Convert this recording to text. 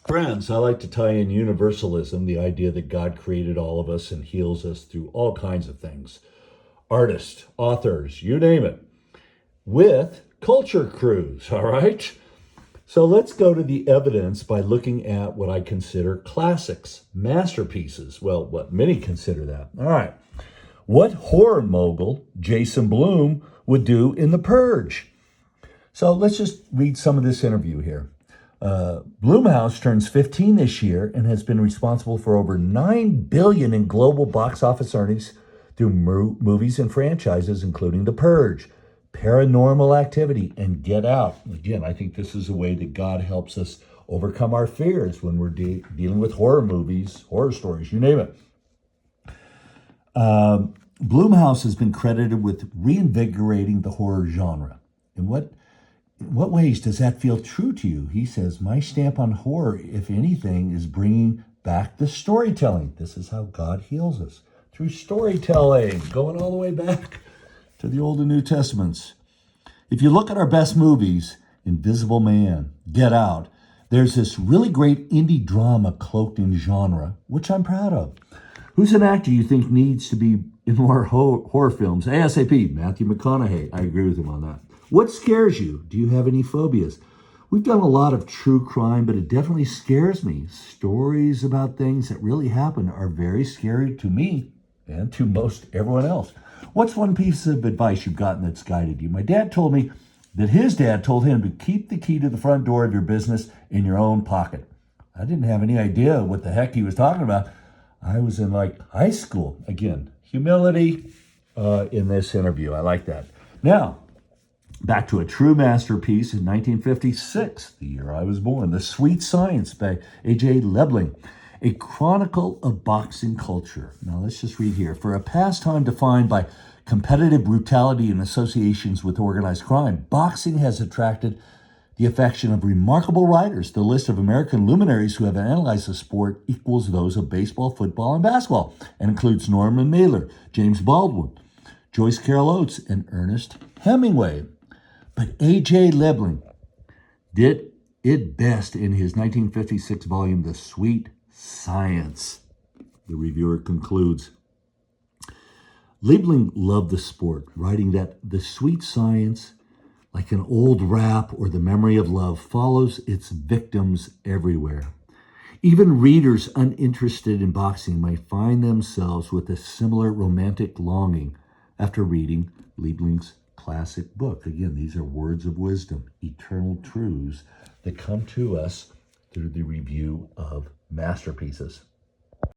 Friends, I like to tie in universalism, the idea that God created all of us and heals us through all kinds of things. Artists, authors, you name it, with culture crews, all right? So let's go to the evidence by looking at what I consider classics, masterpieces. Well, what many consider that. All right. What horror mogul Jason Blum would do in The Purge? So let's just read some of this interview here. Blumhouse turns 15 this year and has been responsible for over $9 billion in global box office earnings through movies and franchises, including The Purge, Paranormal Activity, and Get Out. Again, I think this is a way that God helps us overcome our fears when we're dealing with horror movies, horror stories, you name it. Blumhouse has been credited with reinvigorating the horror genre. In what ways does that feel true to you? He says, my stamp on horror, if anything, is bringing back the storytelling. This is how God heals us, through storytelling, going all the way back to the Old and New Testaments. If you look at our best movies, Invisible Man, Get Out, there's this really great indie drama cloaked in genre, which I'm proud of. Who's an actor you think needs to be in more horror films? ASAP, Matthew McConaughey. I agree with him on that. What scares you? Do you have any phobias? We've done a lot of true crime, but it definitely scares me. Stories about things that really happen are very scary to me and to most everyone else. What's one piece of advice you've gotten that's guided you? My dad told me that his dad told him to keep the key to the front door of your business in your own pocket. I didn't have any idea what the heck he was talking about. I was in high school. Again, humility in this interview. I like that. Now, back to a true masterpiece in 1956, the year I was born, The Sweet Science by A.J. Lebling, a chronicle of boxing culture. Now let's just read here. For a pastime defined by competitive brutality and associations with organized crime, boxing has attracted the affection of remarkable writers. The list of American luminaries who have analyzed the sport equals those of baseball, football, and basketball, and includes Norman Mailer, James Baldwin, Joyce Carol Oates, and Ernest Hemingway. But A.J. Lebling did it best in his 1956 volume, The Sweet Science. The reviewer concludes, Lebling loved the sport, writing that the sweet science, like an old rap or the memory of love, follows its victims everywhere. Even readers uninterested in boxing might find themselves with a similar romantic longing after reading Lebling's classic book. Again, these are words of wisdom, eternal truths that come to us through the review of masterpieces.